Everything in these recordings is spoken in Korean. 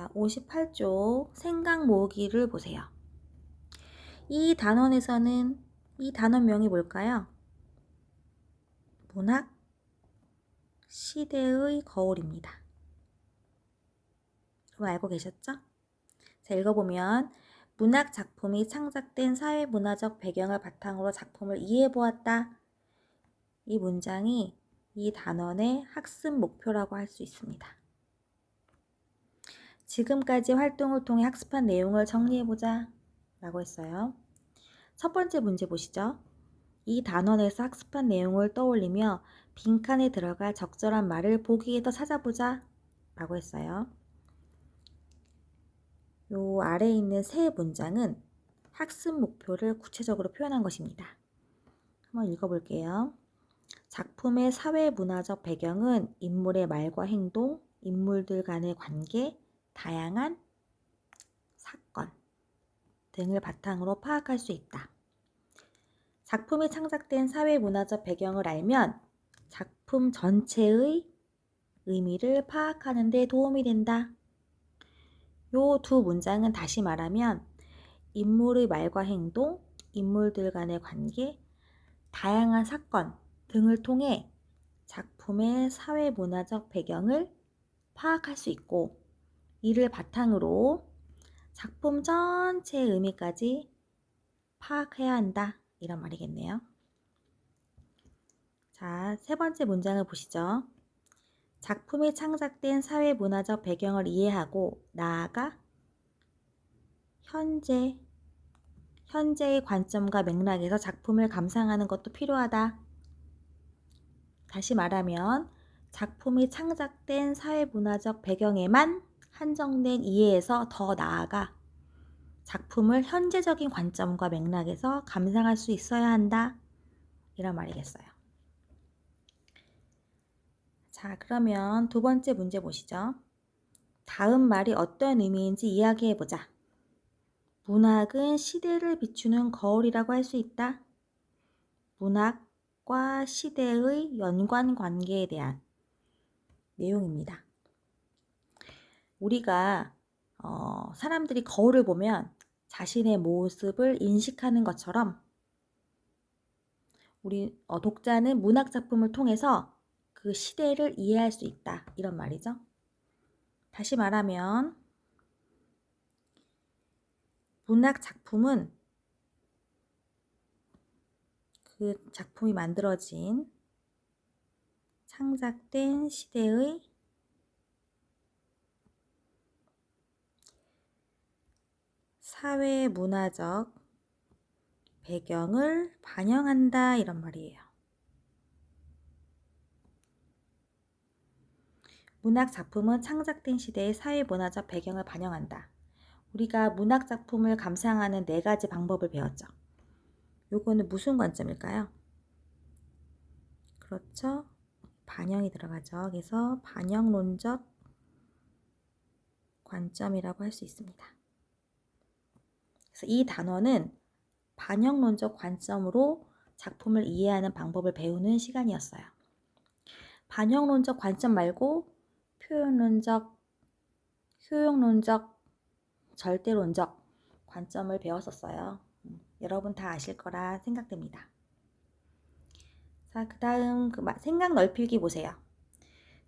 58쪽 생각 모으기를 보세요. 이 단원에서는 이 단원명이 뭘까요? 문학 시대의 거울입니다. 그럼 알고 계셨죠? 자, 읽어보면 문학 작품이 창작된 사회문화적 배경을 바탕으로 작품을 이해해보았다. 이 문장이 이 단원의 학습 목표라고 할 수 있습니다. 지금까지 활동을 통해 학습한 내용을 정리해보자 라고 했어요. 첫 번째 문제 보시죠. 이 단원에서 학습한 내용을 떠올리며 빈칸에 들어갈 적절한 말을 보기에서 찾아보자 라고 했어요. 요 아래에 있는 세 문장은 학습 목표를 구체적으로 표현한 것입니다. 한번 읽어볼게요. 작품의 사회문화적 배경은 인물의 말과 행동, 인물들 간의 관계, 다양한 사건 등을 바탕으로 파악할 수 있다. 작품이 창작된 사회문화적 배경을 알면 작품 전체의 의미를 파악하는 데 도움이 된다. 요 두 문장은 다시 말하면 인물의 말과 행동, 인물들 간의 관계, 다양한 사건 등을 통해 작품의 사회문화적 배경을 파악할 수 있고 이를 바탕으로 작품 전체의 의미까지 파악해야 한다. 이런 말이겠네요. 자, 세 번째 문장을 보시죠. 작품이 창작된 사회문화적 배경을 이해하고 나아가 현재의 관점과 맥락에서 작품을 감상하는 것도 필요하다. 다시 말하면 작품이 창작된 사회문화적 배경에만 한정된 이해에서 더 나아가 작품을 현재적인 관점과 맥락에서 감상할 수 있어야 한다. 이런 말이겠어요. 자, 그러면 두 번째 문제 보시죠. 다음 말이 어떤 의미인지 이야기해보자. 문학은 시대를 비추는 거울이라고 할 수 있다. 문학과 시대의 연관 관계에 대한 내용입니다. 우리가 사람들이 거울을 보면 자신의 모습을 인식하는 것처럼 우리 독자는 문학 작품을 통해서 그 시대를 이해할 수 있다. 이런 말이죠. 다시 말하면 문학 작품은 그 작품이 만들어진 창작된 시대의 사회문화적 배경을 반영한다. 이런 말이에요. 문학 작품은 창작된 시대의 사회문화적 배경을 반영한다. 우리가 문학 작품을 감상하는 네 가지 방법을 배웠죠. 요거는 무슨 관점일까요? 그렇죠. 반영이 들어가죠. 그래서 반영론적 관점이라고 할 수 있습니다. 그래서 이 단원은 반영론적 관점으로 작품을 이해하는 방법을 배우는 시간이었어요. 반영론적 관점 말고 표현론적, 효용론적, 절대론적 관점을 배웠었어요. 여러분 다 아실 거라 생각됩니다. 자, 그 다음 생각 넓히기 보세요.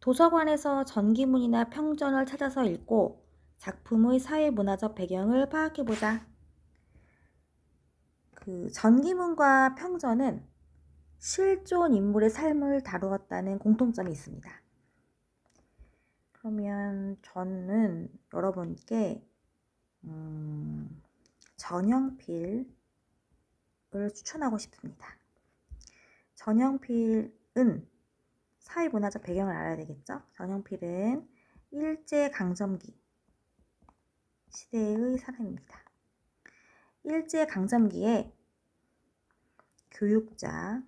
도서관에서 전기문이나 평전을 찾아서 읽고 작품의 사회문화적 배경을 파악해보자. 그 전기문과 평전은 실존 인물의 삶을 다루었다는 공통점이 있습니다. 그러면 저는 여러분께 전영필을 추천하고 싶습니다. 전영필은 사회문화적 배경을 알아야 되겠죠? 전영필은 일제강점기 시대의 사람입니다. 일제강점기에 교육자이시며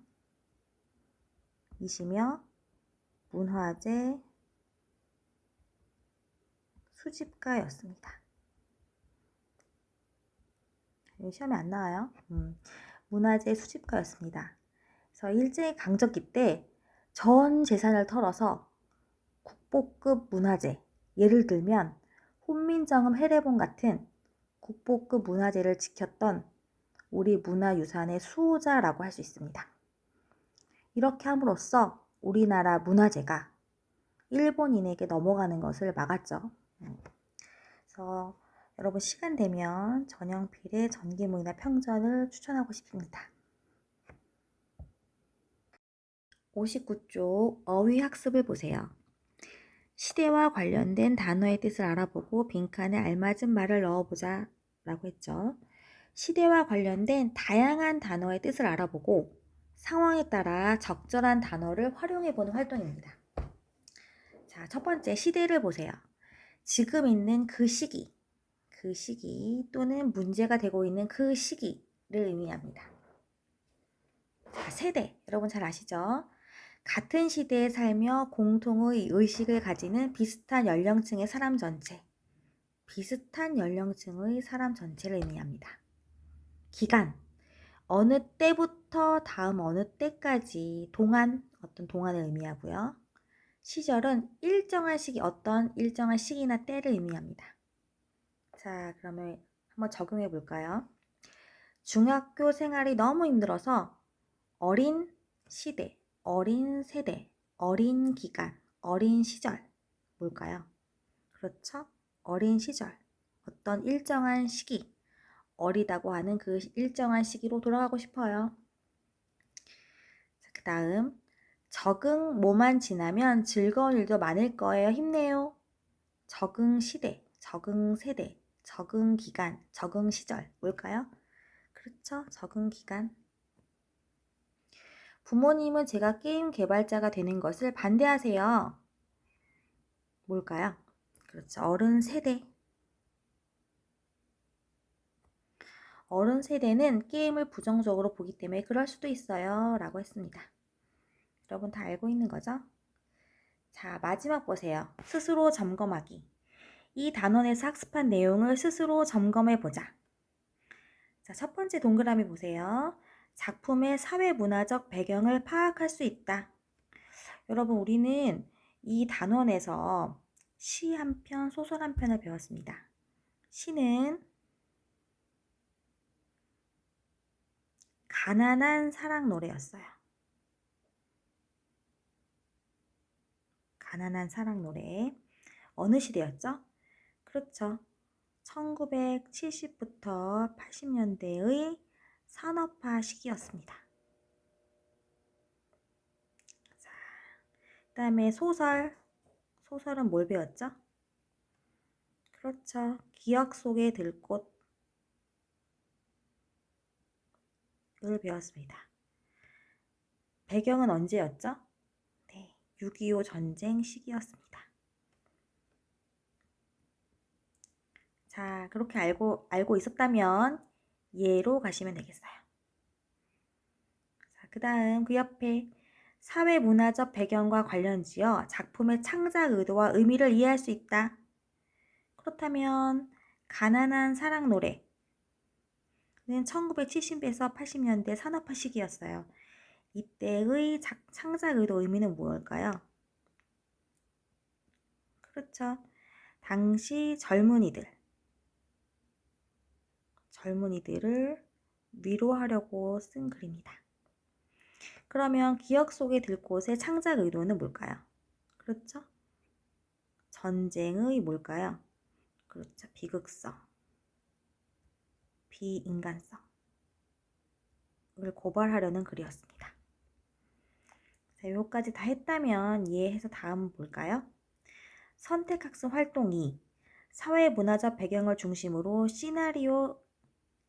문화재 수집가였습니다. 시험에 안 나와요. 문화재 수집가였습니다. 그래서 일제강점기 때 전 재산을 털어서 국보급 문화재, 예를 들면 훈민정음 해례본 같은 국보급 문화재를 지켰던 우리 문화유산의 수호자라고 할 수 있습니다. 이렇게 함으로써 우리나라 문화재가 일본인에게 넘어가는 것을 막았죠. 그래서 여러분 시간 되면 전영필의 전기문이나 평전을 추천하고 싶습니다. 59쪽 어휘 학습을 보세요. 시대와 관련된 단어의 뜻을 알아보고 빈칸에 알맞은 말을 넣어보자 라고 했죠. 시대와 관련된 다양한 단어의 뜻을 알아보고 상황에 따라 적절한 단어를 활용해보는 활동입니다. 자, 첫 번째 시대를 보세요. 지금 있는 그 시기 또는 문제가 되고 있는 그 시기를 의미합니다. 자, 세대, 여러분 잘 아시죠? 같은 시대에 살며 공통의 의식을 가지는 비슷한 연령층의 사람 전체, 비슷한 연령층의 사람 전체를 의미합니다. 기간, 어느 때부터 다음 어느 때까지 동안, 어떤 동안을 의미하고요. 시절은 일정한 시기, 어떤 일정한 시기나 때를 의미합니다. 자, 그러면 한번 적용해 볼까요? 중학교 생활이 너무 힘들어서 어린 시대, 어린 세대, 어린 기간, 어린 시절 뭘까요? 그렇죠? 어린 시절, 어떤 일정한 시기, 어리다고 하는 그 일정한 시기로 돌아가고 싶어요. 그 다음 적응 뭐만 지나면 즐거운 일도 많을 거예요. 힘내요. 적응 시대, 적응 세대, 적응 기간, 적응 시절 뭘까요? 그렇죠? 적응 기간. 부모님은 제가 게임 개발자가 되는 것을 반대하세요. 뭘까요? 그렇죠. 어른 세대. 어른 세대는 게임을 부정적으로 보기 때문에 그럴 수도 있어요. 라고 했습니다. 여러분 다 알고 있는 거죠? 자, 마지막 보세요. 스스로 점검하기. 이 단원에서 학습한 내용을 스스로 점검해 보자. 자, 첫 번째 동그라미 보세요. 작품의 사회문화적 배경을 파악할 수 있다. 여러분, 우리는 이 단원에서 시 한 편, 소설 한 편을 배웠습니다. 시는 가난한 사랑 노래였어요. 가난한 사랑 노래. 어느 시대였죠? 그렇죠. 1970부터 80년대의 산업화 시기였습니다. 그 다음에 소설. 소설은 뭘 배웠죠? 그렇죠. 기억 속의 들꽃을 배웠습니다. 배경은 언제였죠? 네, 6.25 전쟁 시기였습니다. 자, 그렇게 알고 있었다면 예로 가시면 되겠어요. 자, 그 다음 그 옆에 사회문화적 배경과 관련지어 작품의 창작 의도와 의미를 이해할 수 있다. 그렇다면 가난한 사랑 노래는 1970에서 80년대 산업화 시기였어요. 이때의 창작 의도 의미는 무엇일까요? 그렇죠. 당시 젊은이들을 위로하려고 쓴 글입니다. 그러면 기억 속에 들꽃의 창작 의도는 뭘까요? 그렇죠. 전쟁의 뭘까요? 그렇죠. 비극성, 비인간성을 고발하려는 글이었습니다. 자, 여기까지 다 했다면 이해해서 다음 볼까요? 선택학습 활동 2. 사회문화적 배경을 중심으로 시나리오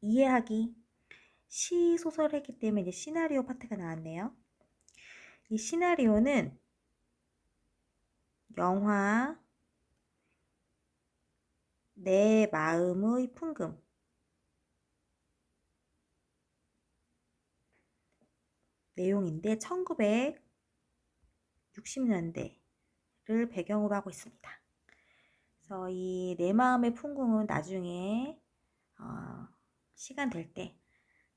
이해하기. 시 소설을 했기 때문에 이제 시나리오 파트가 나왔네요. 이 시나리오는 영화 내 마음의 풍금 내용인데 1960년대를 배경으로 하고 있습니다. 그래서 이 내 마음의 풍금은 나중에 시간 될 때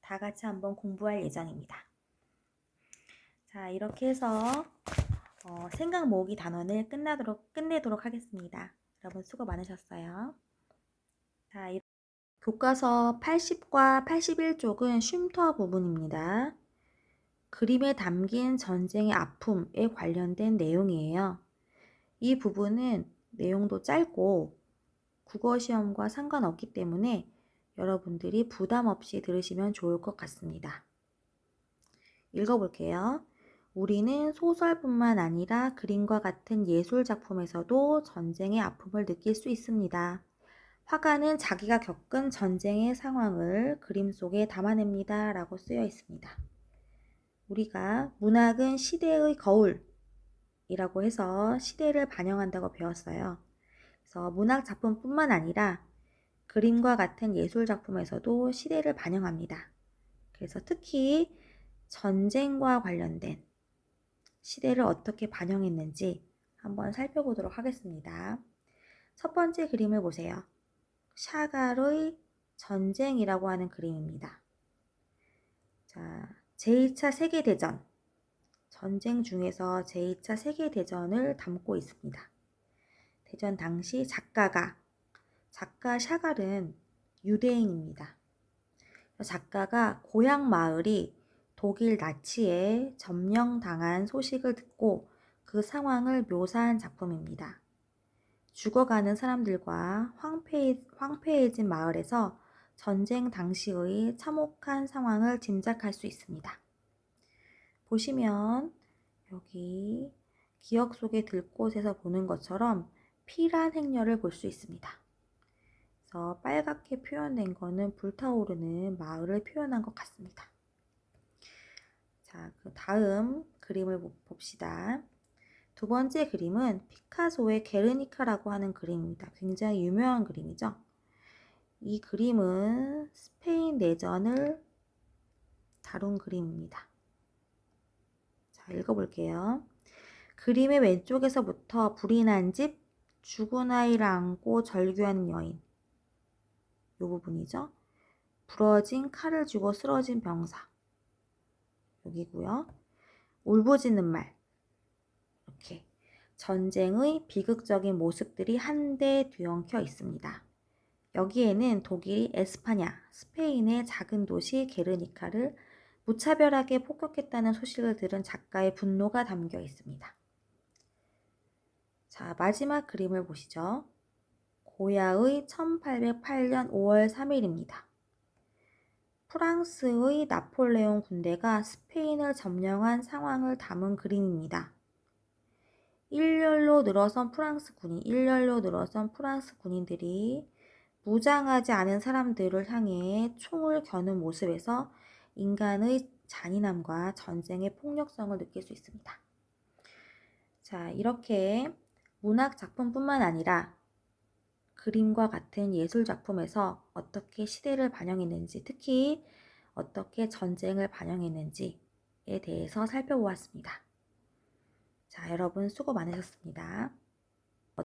다 같이 한번 공부할 예정입니다. 자, 이렇게 해서 생각 모으기 단원을 끝내도록 하겠습니다. 여러분 수고 많으셨어요. 자, 교과서 80과 81쪽은 쉼터 부분입니다. 그림에 담긴 전쟁의 아픔에 관련된 내용이에요. 이 부분은 내용도 짧고 국어시험과 상관없기 때문에 여러분들이 부담 없이 들으시면 좋을 것 같습니다. 읽어볼게요. 우리는 소설뿐만 아니라 그림과 같은 예술 작품에서도 전쟁의 아픔을 느낄 수 있습니다. 화가는 자기가 겪은 전쟁의 상황을 그림 속에 담아냅니다. 라고 쓰여 있습니다. 우리가 문학은 시대의 거울이라고 해서 시대를 반영한다고 배웠어요. 그래서 문학 작품뿐만 아니라 그림과 같은 예술 작품에서도 시대를 반영합니다. 그래서 특히 전쟁과 관련된 시대를 어떻게 반영했는지 한번 살펴보도록 하겠습니다. 첫 번째 그림을 보세요. 샤갈의 전쟁이라고 하는 그림입니다. 자, 제2차 세계대전, 전쟁 중에서 제2차 세계대전을 담고 있습니다. 대전 당시 작가 샤갈은 유대인입니다. 작가가 고향 마을이 독일 나치에 점령당한 소식을 듣고 그 상황을 묘사한 작품입니다. 죽어가는 사람들과 황폐해진 마을에서 전쟁 당시의 참혹한 상황을 짐작할 수 있습니다. 보시면 여기 기억 속의 들꽃에서 보는 것처럼 피란 행렬을 볼 수 있습니다. 그래서 빨갛게 표현된 거는 불타오르는 마을을 표현한 것 같습니다. 자, 그 다음 그림을 봅시다. 두 번째 그림은 피카소의 게르니카라고 하는 그림입니다. 굉장히 유명한 그림이죠. 이 그림은 스페인 내전을 다룬 그림입니다. 자, 읽어볼게요. 그림의 왼쪽에서부터 불이 난 집, 죽은 아이를 안고 절규하는 여인. 이 부분이죠. 부러진 칼을 쥐고 쓰러진 병사. 여기고요. 울부짖는 말. 이렇게 전쟁의 비극적인 모습들이 한데 뒤엉켜 있습니다. 여기에는 독일이 에스파냐, 스페인의 작은 도시 게르니카를 무차별하게 폭격했다는 소식을 들은 작가의 분노가 담겨 있습니다. 자, 마지막 그림을 보시죠. 고야의 1808년 5월 3일입니다. 프랑스의 나폴레옹 군대가 스페인을 점령한 상황을 담은 그림입니다. 일렬로 늘어선 프랑스 군인들이 무장하지 않은 사람들을 향해 총을 겨눈 모습에서 인간의 잔인함과 전쟁의 폭력성을 느낄 수 있습니다. 자, 이렇게 문학 작품뿐만 아니라 그림과 같은 예술 작품에서 어떻게 시대를 반영했는지, 특히 어떻게 전쟁을 반영했는지에 대해서 살펴보았습니다. 자, 여러분 수고 많으셨습니다.